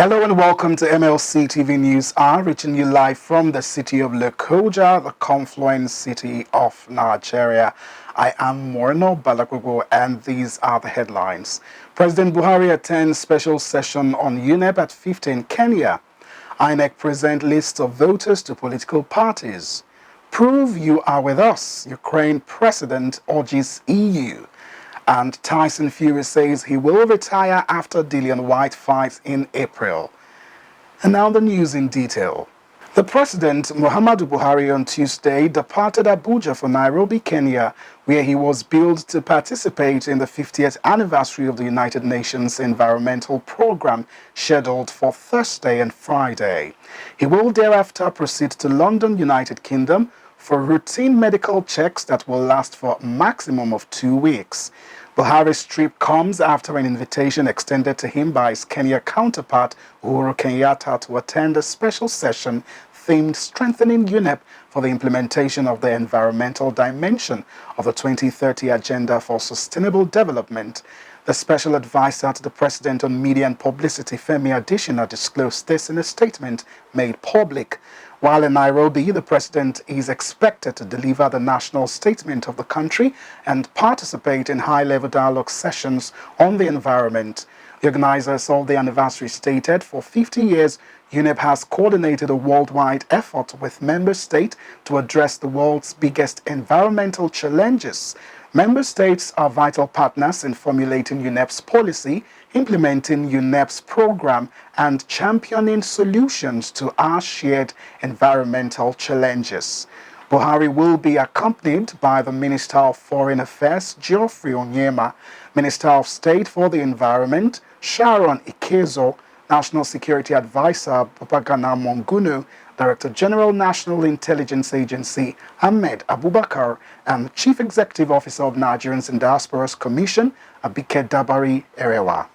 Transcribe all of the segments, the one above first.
Hello and welcome to Mlc TV News Hour, reaching you live from the city of Lokoja, the confluent city of Nigeria. I am Moreno Balagogo and these are the headlines. President Buhari attends special session on UNEP at 15 Kenya. INEC present list of voters to political parties. Prove you are with us, Ukraine president urges EU. And Tyson Fury says he will retire after DILLIAN WHYTE fight in April. And now the news in detail. The President, Muhammadu Buhari, on Tuesday departed Abuja for Nairobi, Kenya, where he was billed to participate in the 50th anniversary of the United Nations Environmental Programme, scheduled for Thursday and Friday. He will thereafter proceed to London, United Kingdom, for routine medical checks that will last for a maximum of 2 weeks. Buhari's trip comes after an invitation extended to him by his Kenya counterpart, Uhuru Kenyatta, to attend a special session themed Strengthening UNEP for the implementation of the environmental dimension of the 2030 Agenda for Sustainable Development. The special advisor to the President on Media and Publicity, Femi Adesina, disclosed this in a statement made public. While in Nairobi, the President is expected to deliver the national statement of the country and participate in high-level dialogue sessions on the environment. The organizers of the anniversary stated for 50 years, UNEP has coordinated a worldwide effort with member states to address the world's biggest environmental challenges. Member states are vital partners in formulating UNEP's policy, implementing UNEP's program, and championing solutions to our shared environmental challenges. Buhari will be accompanied by the Minister of Foreign Affairs, Geoffrey Onyema, Minister of State for the Environment, Sharon Ikezo, National Security Advisor, Babagana Mongunu, Director General, National Intelligence Agency, Ahmed Abubakar, and Chief Executive Officer of Nigerians in Diaspora's Commission, Abike Dabari Erewa.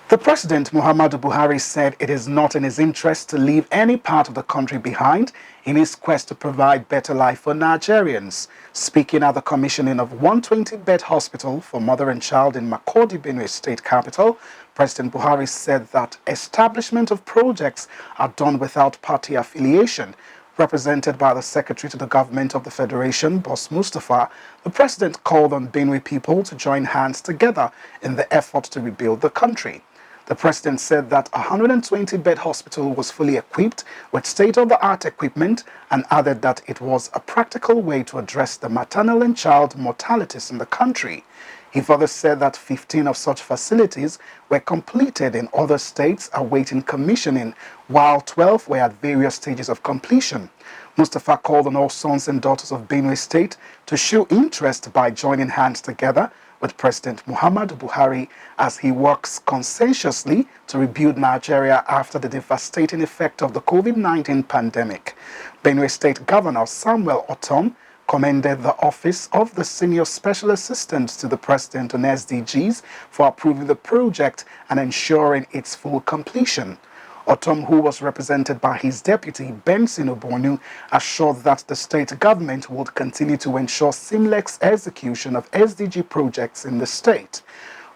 The President, Muhammadu Buhari, said it is not in his interest to leave any part of the country behind in his quest to provide better life for Nigerians. Speaking at the commissioning of 120-bed hospital for mother and child in Makurdi, Benue State capital, President Buhari said that establishment of projects are done without party affiliation. Represented by the Secretary to the Government of the Federation, Boss Mustafa, the President called on Benue people to join hands together in the effort to rebuild the country. The President said that a 120-bed hospital was fully equipped with state-of-the-art equipment and added that it was a practical way to address the maternal and child mortalities in the country. He further said that 15 of such facilities were completed in other states awaiting commissioning, while 12 were at various stages of completion. Mustafa called on all sons and daughters of Benue State to show interest by joining hands together with President Muhammadu Buhari as he works conscientiously to rebuild Nigeria after the devastating effect of the COVID-19 pandemic. Benue State Governor Samuel Otom commended the Office of the Senior Special Assistant to the President on SDGs for approving the project and ensuring its full completion. Otom, who was represented by his deputy, Benson Obonu, assured that the state government would continue to ensure seamless execution of SDG projects in the state.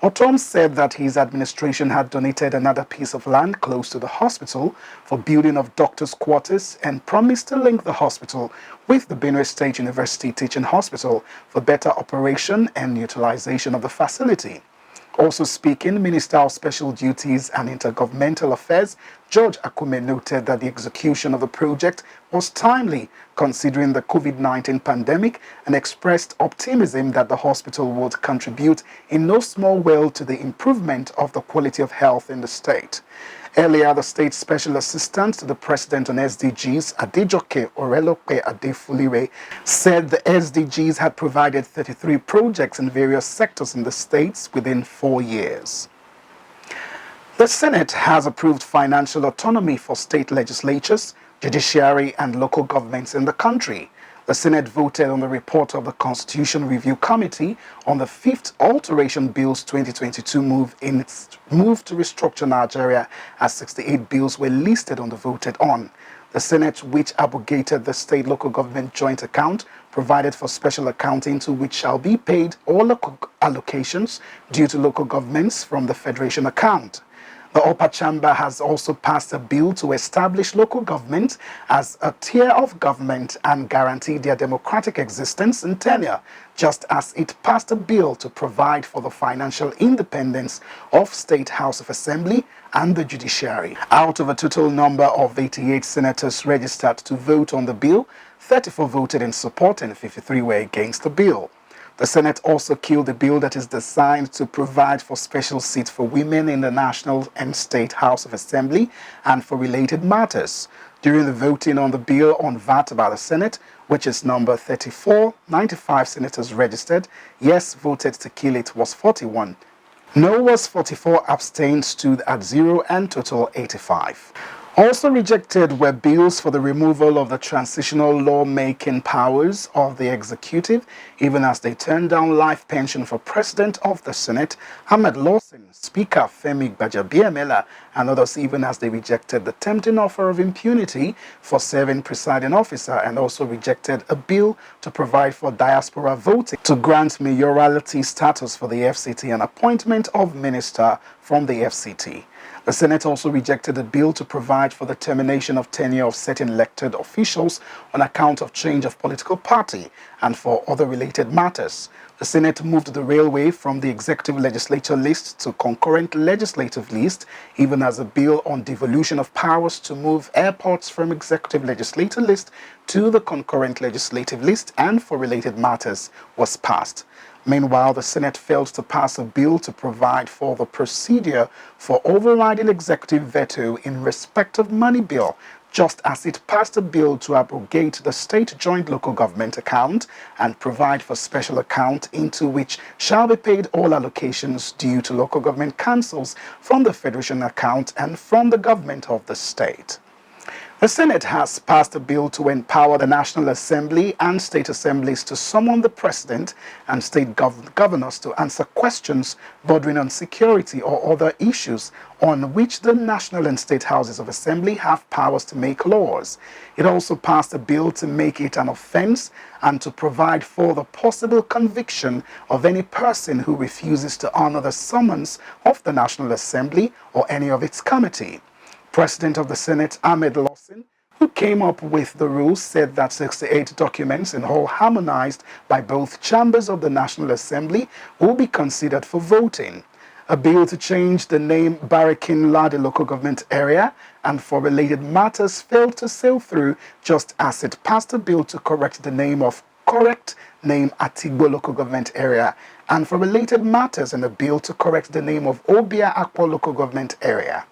Otom said that his administration had donated another piece of land close to the hospital for building of doctors' quarters and promised to link the hospital with the Benue State University Teaching Hospital for better operation and utilization of the facility. Also speaking, Minister of Special Duties and Intergovernmental Affairs, George Akume, noted that the execution of the project was timely considering the COVID-19 pandemic and expressed optimism that the hospital would contribute in no small way to the improvement of the quality of health in the state. Earlier, the state special assistant to the president on SDGs, Adejoke Orelope Adefulire, said the SDGs had provided 33 projects in various sectors in the states within 4 years. The Senate has approved financial autonomy for state legislatures, judiciary, and local governments in the country. The Senate voted on the report of the Constitution Review Committee on the 5th Alteration Bills 2022 move in its move to restructure Nigeria, as 68 bills were listed on the voted on. The Senate, which abrogated the state-local government joint account, provided for special accounting to which shall be paid all local allocations due to local governments from the Federation account. The upper chamber has also passed a bill to establish local government as a tier of government and guarantee their democratic existence and tenure, just as it passed a bill to provide for the financial independence of State House of Assembly and the judiciary. Out of a total number of 88 senators registered to vote on the bill, 34 voted in support and 53 were against the bill. The Senate also killed a bill that is designed to provide for special seats for women in the National and State House of Assembly and for related matters. During the voting on the bill on VAT by the Senate, which is number 34, 95 senators registered. Yes voted to kill it was 41. No was 44, abstained stood at 0, and total 85. Also rejected were bills for the removal of the transitional law-making powers of the executive, even as they turned down life pension for President of the Senate, Ahmed Lawson, Speaker Femi Gbajabiamila, and others, even as they rejected the tempting offer of impunity for serving presiding officer, and also rejected a bill to provide for diaspora voting to grant mayoralty status for the FCT and appointment of minister from the FCT. The Senate also rejected a bill to provide for the termination of tenure of certain elected officials on account of change of political party and for other related matters. The Senate moved the railway from the executive legislature list to concurrent legislative list, even as a bill on devolution of powers to move airports from executive legislature list to the concurrent legislative list and for related matters was passed. Meanwhile, the Senate failed to pass a bill to provide for the procedure for overriding executive veto in respect of money bill, just as it passed a bill to abrogate the state joint local government account and provide for special account into which shall be paid all allocations due to local government councils from the federation account and from the government of the state. The Senate has passed a bill to empower the National Assembly and state assemblies to summon the president and state governors to answer questions bordering on security or other issues on which the national and state houses of assembly have powers to make laws. It also passed a bill to make it an offense and to provide for the possible conviction of any person who refuses to honor the summons of the National Assembly or any of its committee. President of the Senate, Ahmed Lawson, who came up with the rules, said that 68 documents in all harmonized by both chambers of the National Assembly will be considered for voting. A bill to change the name Barikin Ladi local government area and for related matters failed to sail through, just as it passed a bill to correct the name of Atigbo local government area and for related matters and a bill to correct the name of Obia Akwa local government area.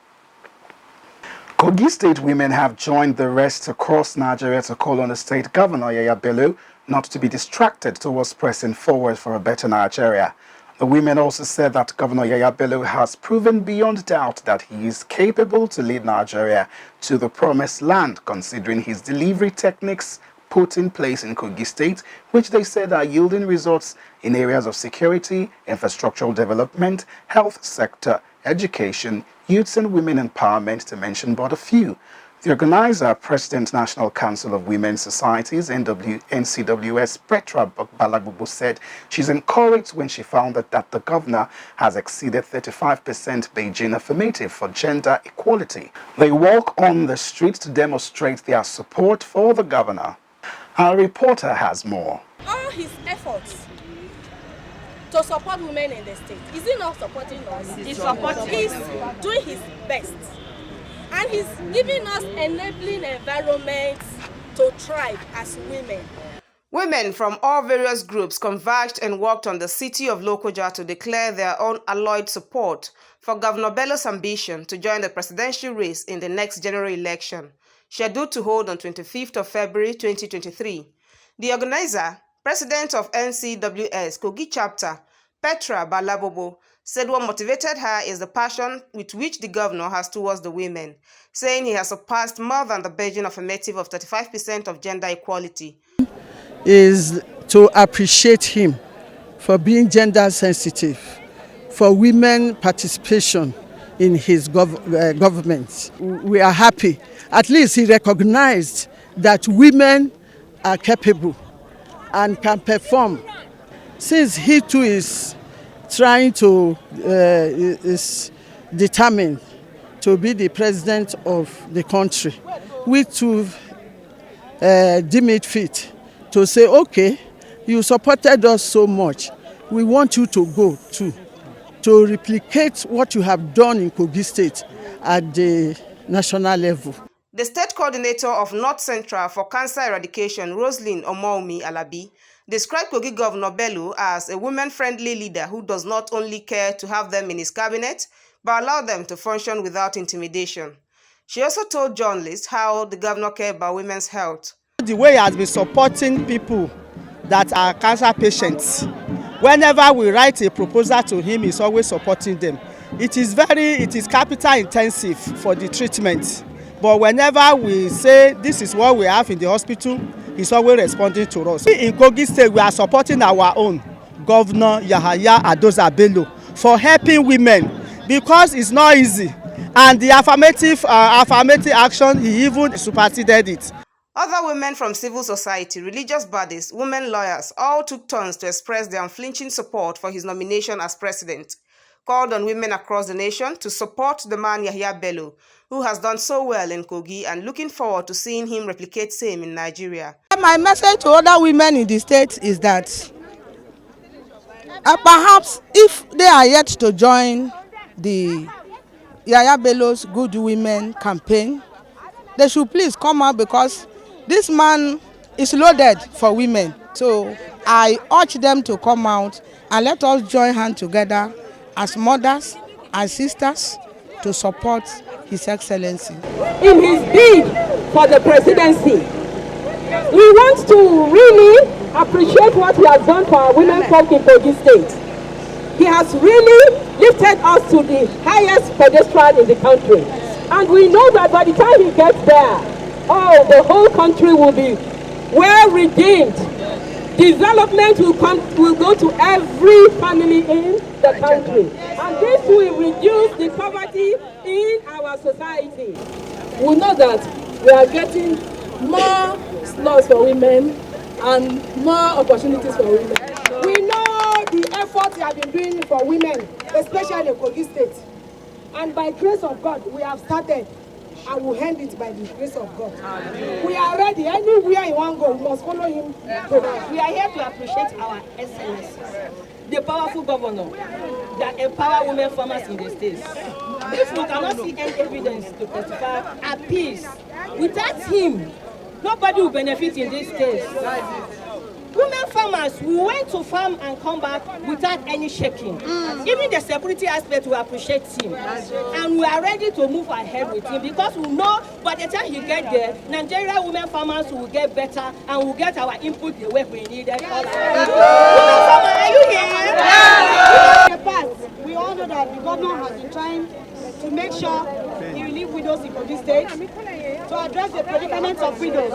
Kogi State women have joined the rest across Nigeria to call on the state governor, Yaya Bello, not to be distracted towards pressing forward for a better Nigeria. The women also said that Governor Yaya Bello has proven beyond doubt that he is capable to lead Nigeria to the promised land, considering his delivery techniques put in place in Kogi State, which they said are yielding results in areas of security, infrastructural development, health sector, education, youths and women empowerment, to mention but a few. The organizer, President National Council of Women's Societies, NCWS, Petra Balagbubu, said she's encouraged when she found that the governor has exceeded 35% Beijing affirmative for gender equality. They walk on the street to demonstrate their support for the governor. Our reporter has more. All his efforts to support women in the state, is he not supporting us? He's doing his best. And he's giving us enabling environments to thrive as women. Women from all various groups converged and worked on the city of Lokoja to declare their own alloyed support for Governor Bello's ambition to join the presidential race in the next general election, scheduled to hold on 25th of February 2023. The organizer, President of NCWS Kogi Chapter, Petra Balabobo, said what motivated her is the passion with which the governor has towards the women, saying he has surpassed more than the Beijing affirmative of 35% of gender equality. Is to appreciate him for being gender sensitive, for women participation in his government. We are happy. At least he recognized that women are capable and can perform. Since he too is trying to, is determined to be the president of the country, we too deem it fit to say, okay, you supported us so much, we want you to go too, to replicate what you have done in Kogi State at the national level. The state coordinator of North Central for Cancer Eradication, Roslyn Omoumi Alabi, described Kogi Governor Bello as a women-friendly leader who does not only care to have them in his cabinet, but allow them to function without intimidation. She also told journalists how the governor cared about women's health. The way he has been supporting people that are cancer patients, whenever we write a proposal to him, he's always supporting them. It is capital intensive for the treatment, but whenever we say this is what we have in the hospital, he's always responding to us. In Kogi State, we are supporting our own Governor Yahaya Adoza Bello for helping women, because it's not easy, and the affirmative action, he even superseded it. Other women from civil society, religious bodies, women lawyers all took turns to express their unflinching support for his nomination as president, called on women across the nation to support the man Yahaya Bello, who has done so well in Kogi, and looking forward to seeing him replicate same in Nigeria. My message to other women in the state is that perhaps if they are yet to join the Yahaya Bello's Good Women campaign, they should please come out, because this man is loaded for women. So I urge them to come out and let us join hands together as mothers and sisters to support His Excellency. In his bid for the presidency, we want to really appreciate what he has done for our women folk in Kogi State. He has really lifted us to the highest pedestal in the country. And we know that by the time he gets there, the whole country will be well redeemed. Development will go to every family in the country. And this will reduce the poverty in our society. We know that we are getting more slots for women and more opportunities for women. We know the efforts we have been doing for women, especially in Kogi State. And by grace of God, we have started, and we'll end it by the grace of God. We are ready. Anywhere you want to go, we must follow him. We are here to appreciate our excellencies, the powerful governor that empower women farmers in the state. If we cannot see any evidence to testify at peace, without him, nobody will benefit in this state. Women farmers, we went to farm and come back without any shaking. Even the security aspect, we appreciate him. And we are ready to move ahead with him, because we know by the time he gets there, Nigeria women farmers will get better and will get our input the way we need it. Women farmers, are you here? In the past, we all know that the governor has been trying to make sure he will leave widows in Kogi State to address the predicament of widows.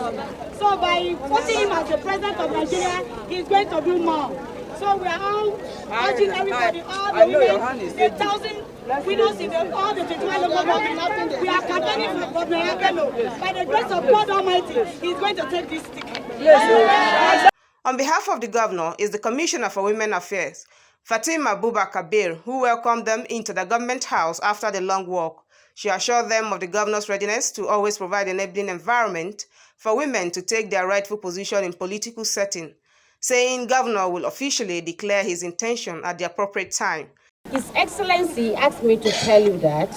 So by putting him as the president of Nigeria, he's going to do more. So we are all urging everybody, all the women, the 1,000 widows in all the 21 local governments. We are campaigning for Governor Bello. By the grace of God Almighty, he's going to take this stick. Yes. On behalf of the governor is the Commissioner for Women Affairs, Fatima Buba Kabir, who welcomed them into the government house after the long walk. She assured them of the governor's readiness to always provide an enabling environment for women to take their rightful position in political setting, saying governor will officially declare his intention at the appropriate time. His Excellency asked me to tell you that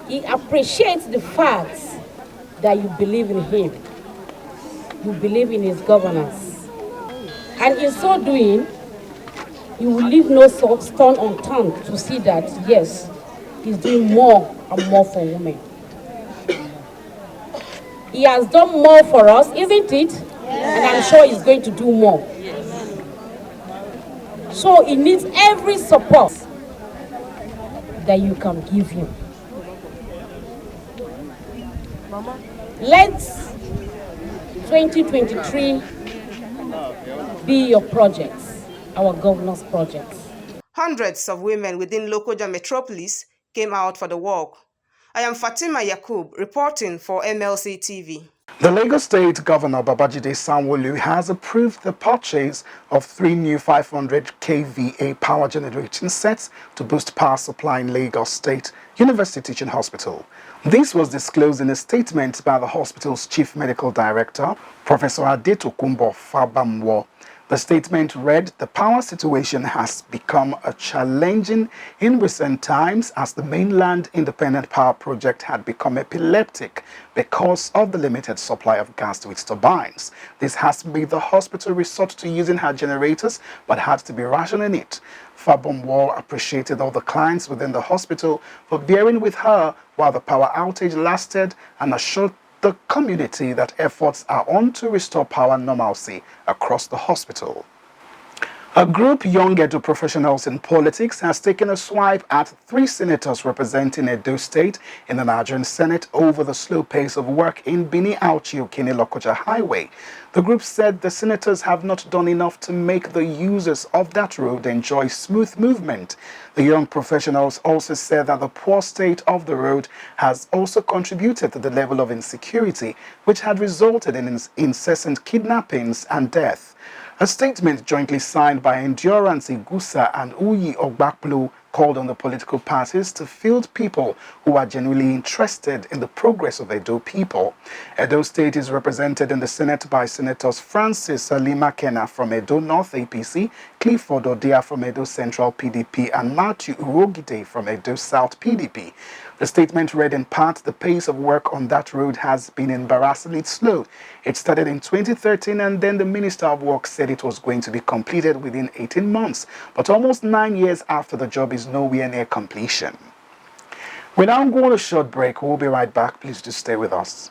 he appreciates the fact that you believe in him. You believe in his governance. And in so doing, you will leave no stone unturned to see that, yes, he's doing more and more for women. He has done more for us, isn't it? Yes. And I'm sure he's going to do more. Yes. So he needs every support that you can give him. Let 2023 be your projects, our governor's projects. Hundreds of women within Lokoja metropolis came out for the walk. I am Fatima Yakub reporting for MLC TV. The Lagos State Governor Babajide Sanwo-Olu has approved the purchase of 3 new 500 kVA power generating sets to boost power supply in Lagos State University Teaching Hospital. This was disclosed in a statement by the hospital's Chief Medical Director, Professor Adetokunbo Fabamwo. The statement read, "The power situation has become challenging in recent times as the mainland independent power project had become epileptic because of the limited supply of gas to its turbines. This has made the hospital resort to using her generators but had to be rationing it." Fabamwo appreciated all the clients within the hospital for bearing with her while the power outage lasted and assured the community that efforts are on to restore power normalcy across the hospital. A group Young Edo professionals in politics has taken a swipe at 3 senators representing Edo State in the Nigerian Senate over the slow pace of work in Bini-Auchi-Okene-Lokoja Highway. The group said the senators have not done enough to make the users of that road enjoy smooth movement. The young professionals also said that the poor state of the road has also contributed to the level of insecurity, which had resulted in incessant kidnappings and death. A statement jointly signed by Endurance Igusa and Uyi Ogbakplu called on the political parties to field people who are genuinely interested in the progress of Edo people. Edo State is represented in the Senate by Senators Francis Salima Kena from Edo North APC, Clifford Odia from Edo Central PDP, and Matthew Urogide from Edo South PDP. The statement read in part, "The pace of work on that road has been embarrassingly slow. It started in 2013 and then the Minister of Works said it was going to be completed within 18 months. But almost 9 years after, the job is nowhere near completion." We're now going on a short break. We'll be right back. Please do stay with us.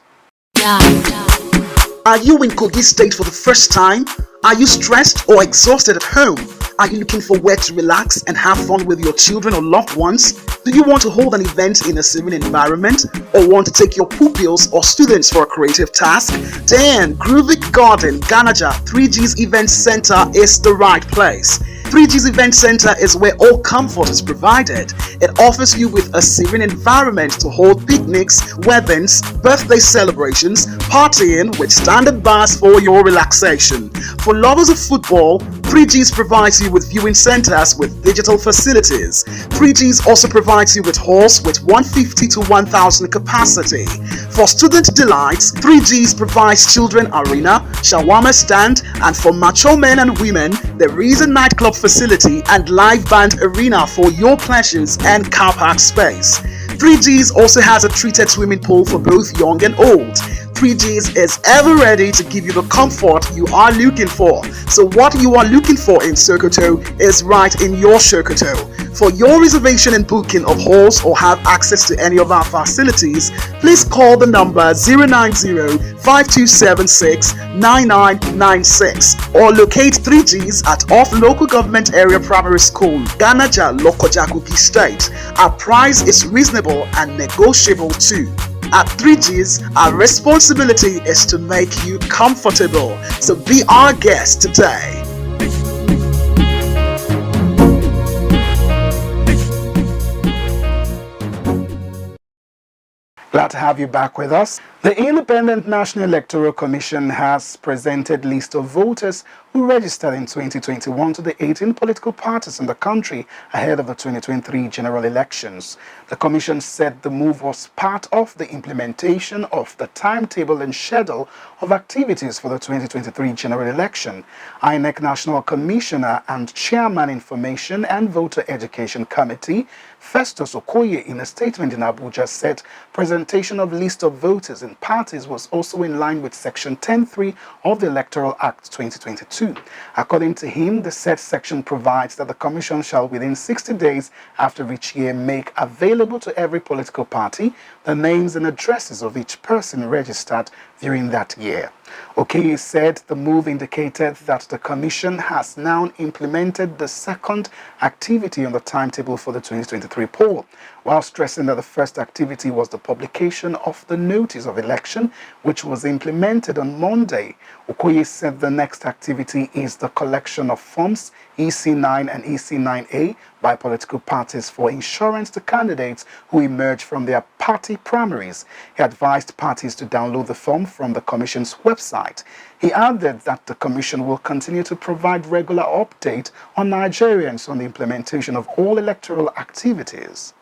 Are you in Kogi State for the first time? Are you stressed or exhausted at home? Are you looking for where to relax and have fun with your children or loved ones? Do you want to hold an event in a serene environment or want to take your pupils or students for a creative task? Then Groovy Garden Ganaja 3G's Event Center is the right place. 3G's Event Center is where all comfort is provided. It offers you with a serene environment to hold picnics, weddings, birthday celebrations, partying with standard bars for your relaxation. For lovers of football, 3G's provides you with viewing centers with digital facilities. 3G's also provides you with halls with 150 to 1,000 capacity. For student delights, 3G's provides children arena, shawarma stand, and for mature men and women, there is a nightclub facility and live band arena for your pleasures and car park space. 3G's also has a treated swimming pool for both young and old. 3G's is ever ready to give you the comfort you are looking for. So what you are looking for in Sokoto is right in your Sokoto. For your reservation and booking of halls or have access to any of our facilities, please call the number 090-5276-9996 or locate 3G's at off local government area primary school, Ganaja, Lokoja, Kogi State. Our price is reasonable and negotiable too. At 3G's, our responsibility is to make you comfortable. So be our guest today. Glad to have you back with us. The Independent National Electoral Commission has presented list of voters who registered in 2021 to the 18 political parties in the country ahead of the 2023 general elections. The Commission said the move was part of the implementation of the timetable and schedule of activities for the 2023 general election. INEC National Commissioner and Chairman Information and Voter Education Committee, Festus Okoye, in a statement in Abuja, said presentation of list of voters in parties was also in line with Section 10.3 of the Electoral Act 2022. According to him, the said section provides that the Commission shall within 60 days after each year make available to every political party the names and addresses of each person registered during that year. Okoye said the move indicated that the Commission has now implemented the second activity on the timetable for the 2023 poll. while stressing that the first activity was the publication of the notice of election, which was implemented on Monday. Okoye said the next activity is the collection of forms EC9 and EC9A by political parties for insurance to candidates who emerge from their party primaries. He advised parties to download the form from the Commission's website. He added that the Commission will continue to provide regular updates on Nigerians on the implementation of all electoral activities.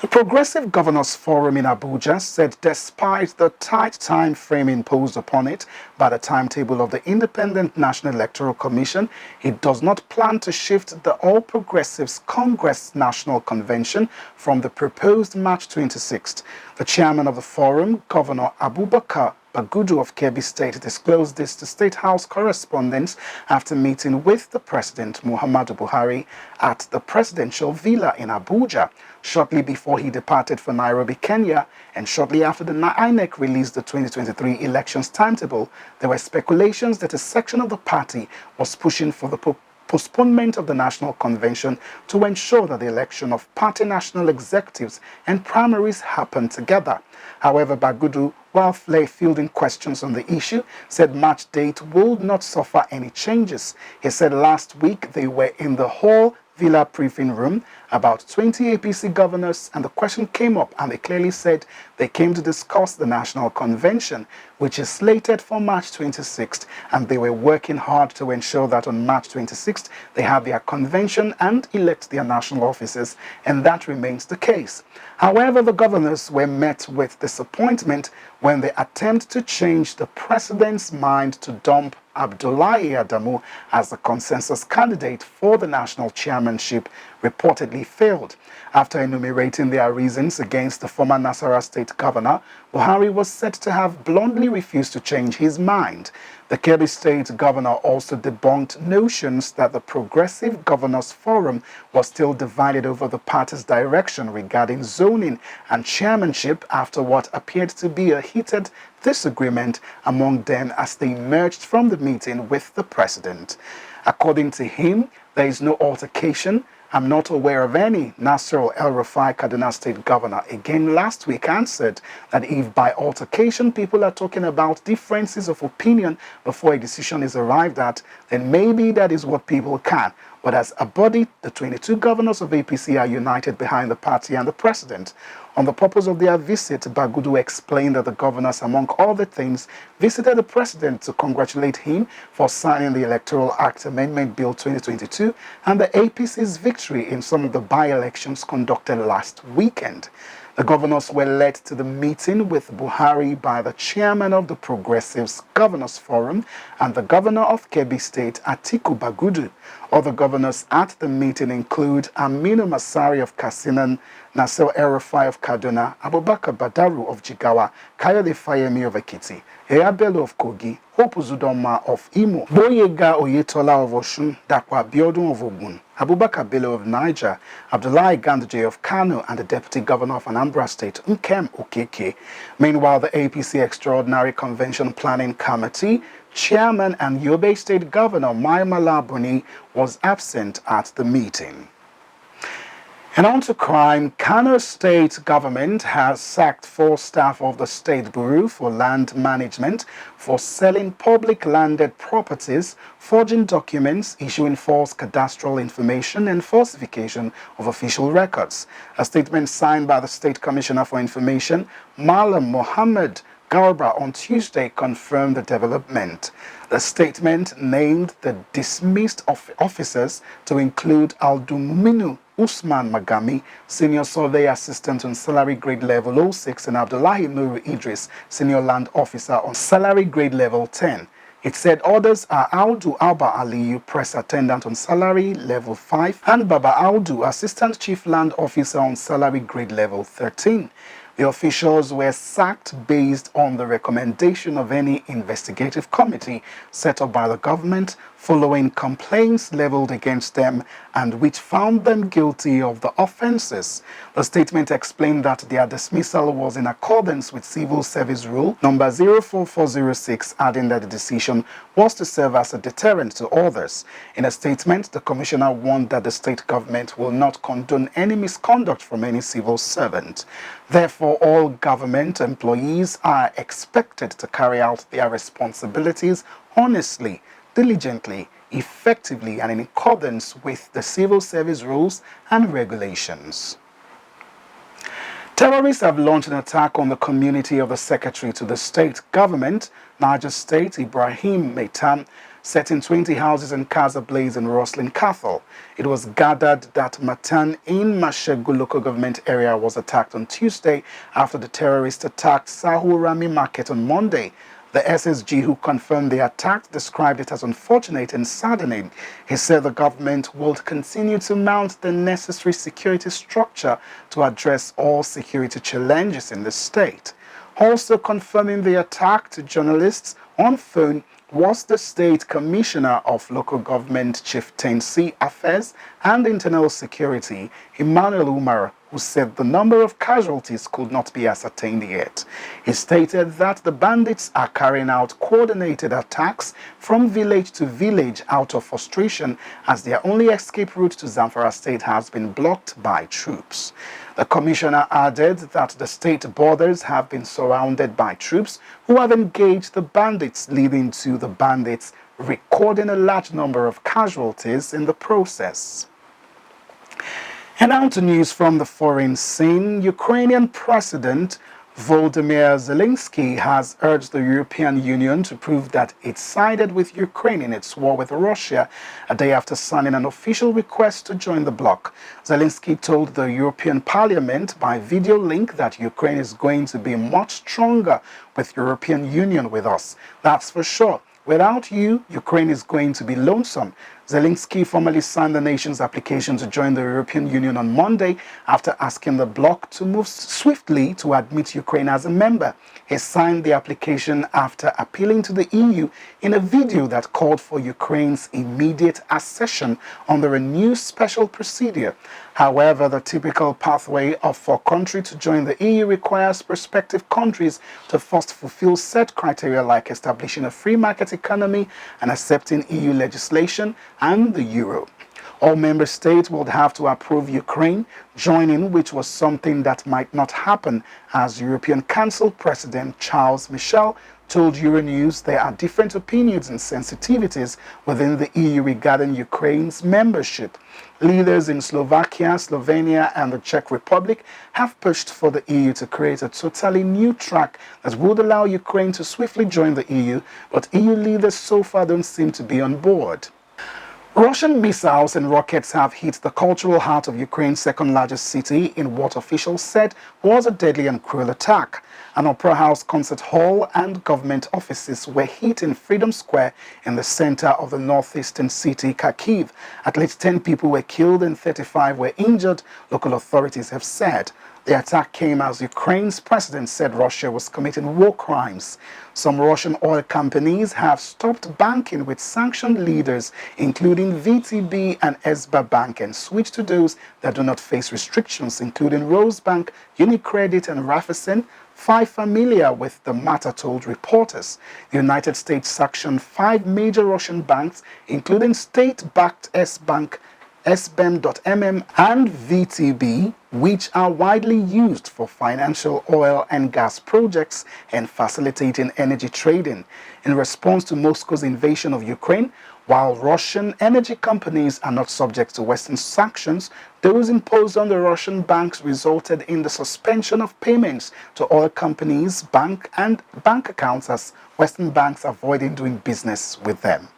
The Progressive Governors Forum in Abuja said despite the tight time frame imposed upon it by the timetable of the Independent National Electoral Commission, it does not plan to shift the All Progressives Congress National Convention from the proposed March 26th. The chairman of the forum, Governor Abubakar Bagudu of Kebbi State, disclosed this to State House correspondents after meeting with the President Muhammadu Buhari at the Presidential Villa in Abuja shortly before he departed for Nairobi, Kenya, and shortly after the INEC released the 2023 elections timetable. There were speculations that a section of the party was pushing for the postponement of the National Convention to ensure that the election of party national executives and primaries happen together. However, Bagudu, while fielding questions on the issue, said March date will not suffer any changes. He said last week they were in the Hall Villa briefing room, about 20 APC governors, and the question came up and they clearly said they came to discuss the National Convention, which is slated for March 26th, and they were working hard to ensure that on March 26th they have their convention and elect their national officers, and that remains the case. However, the governors were met with disappointment when they attempt to change the president's mind to dump Abdullahi Adamu as the consensus candidate for the national chairmanship reportedly failed. After enumerating their reasons against the former Nasarawa state governor, Buhari was said to have bluntly refused to change his mind. The Kebbi state governor also debunked notions that the Progressive Governors Forum was still divided over the party's direction regarding zoning and chairmanship after what appeared to be a heated disagreement among them as they emerged from the meeting with the president. According to him, there is no altercation. I'm not aware of any. Nasir El-Rufai, Kaduna State Governor, again last week answered that if by altercation people are talking about differences of opinion before a decision is arrived at, then maybe that is what people can. But as a body, the 22 governors of APC are united behind the party and the president. On the purpose of their visit, Bagudu explained that the governors, among other things, visited the president to congratulate him for signing the Electoral Act Amendment Bill 2022 and the APC's victory in some of the by-elections conducted last weekend. The governors were led to the meeting with Buhari by the chairman of the Progressives Governors Forum and the governor of Kebbi State, Atiku Bagudu. Other governors at the meeting include Aminu Masari of Katsinan, Nasir El-Rufai of Kaduna, Abubakar Badaru of Jigawa, Kayode Fayemi of Ekiti, Eya Bello of Kogi, Hope Uzodinma of Imo, Boyega Oyetola of Osun, Dakwa Abiodun of Ogun, Abubakar Bello of Niger, Abdullahi Ganduje of Kano, and the Deputy Governor of Anambra State, Nkem Okeke. Meanwhile, the APC Extraordinary Convention Planning Committee Chairman and Yobe State Governor Mai Mala Buni was absent at the meeting. And on to crime, Kano State government has sacked 4 staff of the State Bureau for Land Management for selling public landed properties, forging documents, issuing false cadastral information, and falsification of official records. A statement signed by the State Commissioner for Information, Malam Mohammed Garba, on Tuesday confirmed the development. The statement named the dismissed officers to include Aldumuminu Usman Magami, Senior Survey Assistant on Salary Grade Level 06, and Abdullahi Nuru Idris, Senior Land Officer on Salary Grade Level 10. It said others are Audu Alba Aliyu, Press Attendant on Salary Level 5, and Baba Audu, Assistant Chief Land Officer on Salary Grade Level 13. The officials were sacked based on the recommendation of any investigative committee set up by the government following complaints leveled against them and which found them guilty of the offences. The statement explained that their dismissal was in accordance with Civil Service Rule number 04406, adding that the decision was to serve as a deterrent to others. In a statement, the Commissioner warned that the state government will not condone any misconduct from any civil servant. Therefore, all government employees are expected to carry out their responsibilities honestly, diligently, effectively, and in accordance with the civil service rules and regulations. Terrorists have launched an attack on the community of the Secretary to the state government, Niger State, Ibrahim Maitan, setting 20 houses and cars ablaze in Roslyn Cathal. It was gathered that Matan in Mashegu local government area was attacked on Tuesday after the terrorists attacked Sahurami Market on Monday. The SSG who confirmed the attack described it as unfortunate and saddening. He said the government will continue to mount the necessary security structure to address all security challenges in the state. Also confirming the attack to journalists on phone was the State Commissioner of Local Government Chieftaincy Affairs and Internal Security, Emmanuel Umar, who said the number of casualties could not be ascertained yet. He stated that the bandits are carrying out coordinated attacks from village to village out of frustration as their only escape route to Zamfara State has been blocked by troops. The commissioner added that the state borders have been surrounded by troops who have engaged the bandits, leading to the bandits recording a large number of casualties in the process. And now to news from the foreign scene. Ukrainian President Volodymyr Zelensky has urged the European Union to prove that it sided with Ukraine in its war with Russia a day after signing an official request to join the bloc. Zelensky told the European Parliament by video link that Ukraine is going to be much stronger with European Union with us. That's for sure. Without you, Ukraine is going to be lonesome. Zelensky formally signed the nation's application to join the European Union on Monday after asking the bloc to move swiftly to admit Ukraine as a member. He signed the application after appealing to the EU in a video that called for Ukraine's immediate accession under a new special procedure. However, the typical pathway for a country to join the EU requires prospective countries to first fulfill set criteria like establishing a free market economy and accepting EU legislation and the euro. All member states would have to approve Ukraine joining, which was something that might not happen, as European Council President Charles Michel told Euronews there are different opinions and sensitivities within the EU regarding Ukraine's membership. Leaders in Slovakia, Slovenia, and the Czech Republic have pushed for the EU to create a totally new track that would allow Ukraine to swiftly join the EU, but EU leaders so far don't seem to be on board. Russian missiles and rockets have hit the cultural heart of Ukraine's second-largest city in what officials said was a deadly and cruel attack. An opera house, concert hall, and government offices were hit in Freedom Square in the center of the northeastern city, Kharkiv. At least 10 people were killed and 35 were injured, local authorities have said. The attack came as Ukraine's president said Russia was committing war crimes. Some Russian oil companies have stopped banking with sanctioned leaders, including VTB and Esba Bank, and switched to those that do not face restrictions, including Rosebank, Unicredit, and Raiffeisen. 5 familiar with the matter told reporters. The United States sanctioned 5 major Russian banks, including state-backed S-Bank, SBM.MM, and VTB, which are widely used for financial oil and gas projects and facilitating energy trading. In response to Moscow's invasion of Ukraine, while Russian energy companies are not subject to Western sanctions, those imposed on the Russian banks resulted in the suspension of payments to oil companies' bank accounts as Western banks avoiding doing business with them.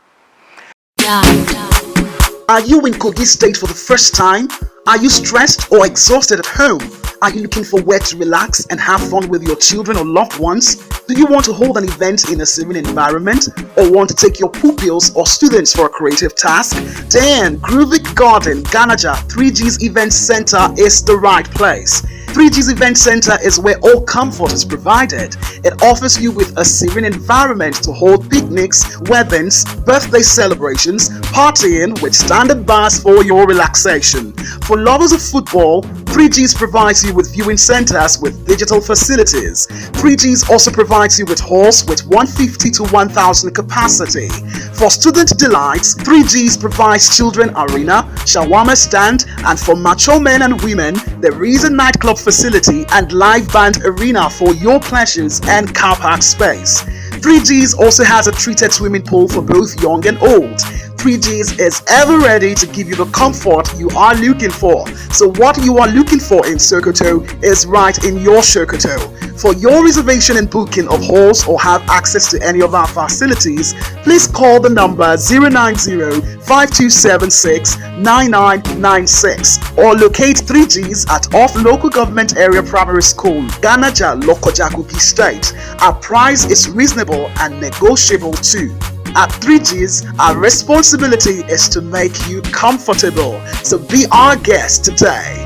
Are you in Kogi State for the first time? Are you stressed or exhausted at home? Are you looking for where to relax and have fun with your children or loved ones? Do you want to hold an event in a serene environment or want to take your pupils or students for a creative task? Then Groovy Garden Ganaja 3G's Event Center is the right place. 3G's Event Center is where all comfort is provided. It offers you with a serene environment to hold picnics, weddings, birthday celebrations, partying with standard bars for your relaxation. For lovers of football, 3Gs provides you with viewing centers with digital facilities. 3Gs also provides you with halls with 150 to 1000 capacity. For student delights, 3Gs provides children arena, shawarma stand, and for mature men and women, there is a nightclub facility and live band arena for your pleasures and car park space. 3Gs also has a treated swimming pool for both young and old. 3Gs is ever ready to give you the comfort you are looking for. So what you are looking for in Sokoto is right in your Sokoto. For your reservation and booking of halls or have access to any of our facilities, please call the number 090-5276-9996 or locate 3Gs at off local government area primary school, Ganaja, Lokoja, Kogi State. Our price is reasonable and negotiable too. At 3Gs, our responsibility is to make you comfortable. So be our guest today.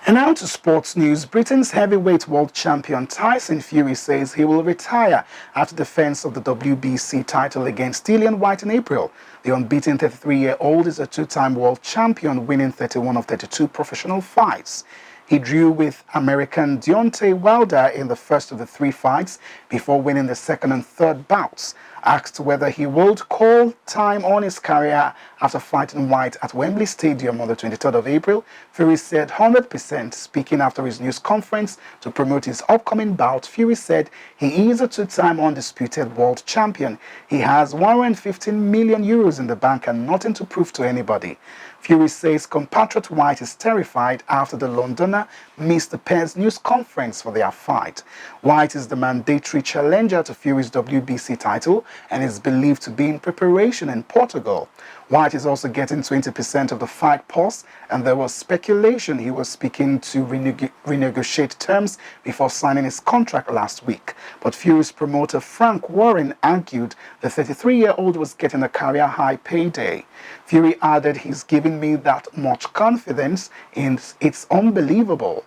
And now to sports news. Britain's heavyweight world champion Tyson Fury says he will retire after defense of the WBC title against DILLIAN WHYTE in April. The unbeaten 33-year-old is a two-time world champion, winning 31 of 32 professional fights. He drew with American Deontay Wilder in the first of the three fights before winning the second and third bouts. Asked whether he would call time on his career after fighting White at Wembley Stadium on the 23rd of April, Fury said 100%. Speaking after his news conference to promote his upcoming bout, Fury said he is a two-time undisputed world champion. He has 115 million euros in the bank and nothing to prove to anybody. Fury says compatriot White is terrified after the Londoner missed the pair's news conference for their fight. White is the mandatory challenger to Fury's WBC title and is believed to be in preparation in Portugal. White is also getting 20% of the fight purse, and there was speculation he was speaking to renegotiate terms before signing his contract last week. But Fury's promoter Frank Warren argued the 33-year-old was getting a career-high payday. Fury added, "He's giving me that much confidence, and it's unbelievable."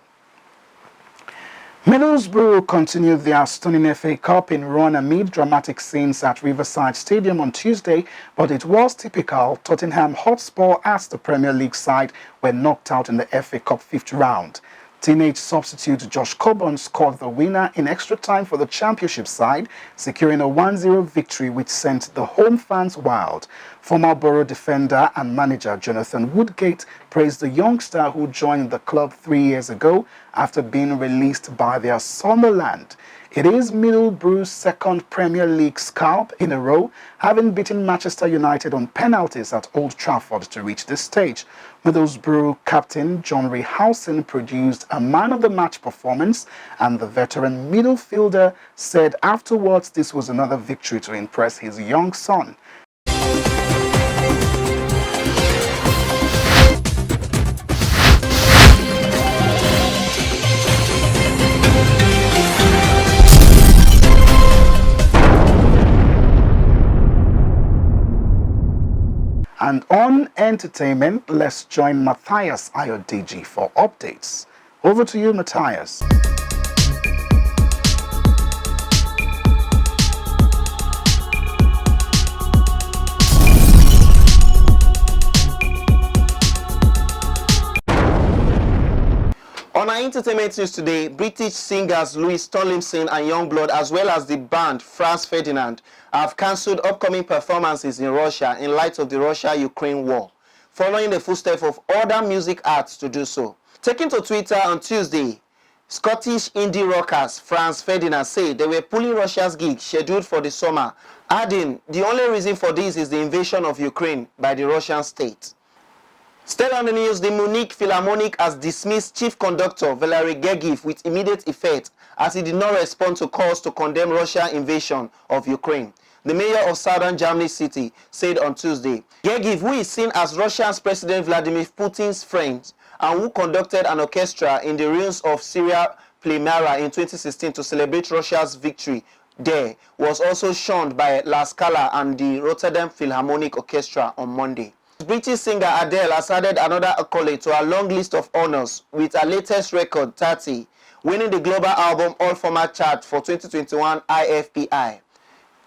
Middlesbrough continued their stunning FA Cup in run amid dramatic scenes at Riverside Stadium on Tuesday, but it was typical. Tottenham Hotspur, as the Premier League side, were knocked out in the FA Cup fifth round. Teenage substitute Josh Coburn scored the winner in extra time for the Championship side, securing a 1-0 victory which sent the home fans wild. Former Borough defender and manager Jonathan Woodgate praised the youngster who joined the club 3 years ago after being released by their Sunderland. It is Middlesbrough's second Premier League scalp in a row, having beaten Manchester United on penalties at Old Trafford to reach this stage. Middlesbrough captain John Rehausen produced a man-of-the-match performance, and the veteran midfielder said afterwards this was another victory to impress his young son. And on entertainment, let's join Matthias Ayodeji for updates. Over to you, Matthias. On our entertainment news today, British singers Louis Tomlinson and Youngblood, as well as the band Franz Ferdinand, have cancelled upcoming performances in Russia in light of the Russia-Ukraine war, following the footsteps of other music acts to do so. Taking to Twitter on Tuesday, Scottish indie rockers Franz Ferdinand said they were pulling Russia's gig scheduled for the summer, adding, "The only reason for this is the invasion of Ukraine by the Russian state." Still on the news, the Munich Philharmonic has dismissed chief conductor Valery Gergiev with immediate effect as he did not respond to calls to condemn Russia's invasion of Ukraine. the mayor of southern Germany city, said on Tuesday. Gergiev, who is seen as Russia's President Vladimir Putin's friend and who conducted an orchestra in the ruins of Syria Plymara in 2016 to celebrate Russia's victory there, was also shunned by La Scala and the Rotterdam Philharmonic Orchestra on Monday. British singer Adele has added another accolade to her long list of honors with her latest record, 30, winning the Global Album All-Format Chart for 2021 IFPI.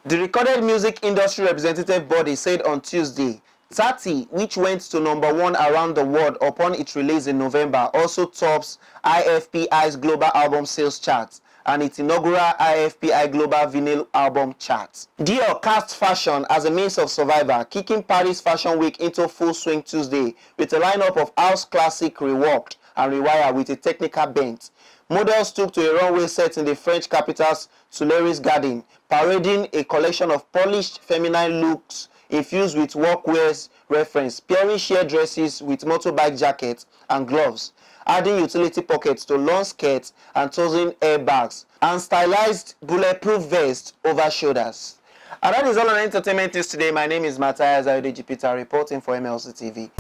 The Recorded Music Industry Representative Body said on Tuesday, 30, which went to #1 around the world upon its release in November, also tops IFPI's Global Album Sales Chart and its inaugural IFPI Global Vinyl Album Chart. Dior cast fashion as a means of survival, kicking Paris Fashion Week into full swing Tuesday with a lineup of house classic reworked and rewired with a technical bent. Models took to a runway set in the French capital's Tuileries Garden, parading a collection of polished feminine looks infused with workwear's reference, pairing sheer dresses with motorbike jackets and gloves, adding utility pockets to long skirts and TYSON airbags, and stylized bulletproof vests over shoulders. And that is all on entertainment news today. My name is Matthias Ayodeji Peter, reporting for Mlc TV.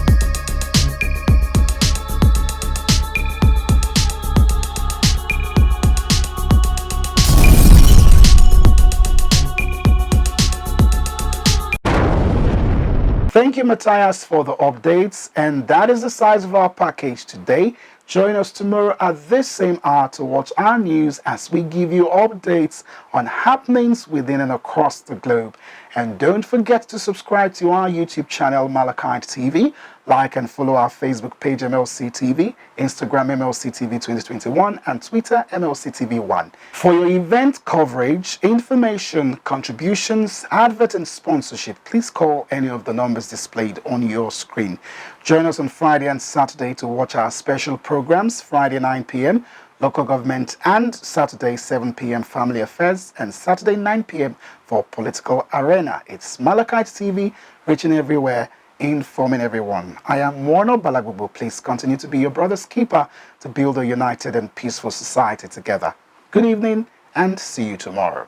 Thank you, Matthias, for the updates. And that is the size of our package today. Join us tomorrow at this same hour to watch our news as we give you updates on happenings within and across the globe. And don't forget to subscribe to our YouTube channel, Mlc TV. Like and follow our Facebook page, Mlc TV, Instagram, Mlc TV 2021, and Twitter, Mlc TV 1. For your event coverage, information, contributions, advert, and sponsorship, please call any of the numbers displayed on your screen. Join us on Friday and Saturday to watch our special programs, Friday 9 p.m., local government, and Saturday 7 p.m. family affairs, and Saturday 9 p.m. for political arena. It's Mlc TV, reaching everywhere, informing everyone. I am Warner Balagbubu. Please continue to be your brother's keeper to build a united and peaceful society together. Good evening and see you tomorrow.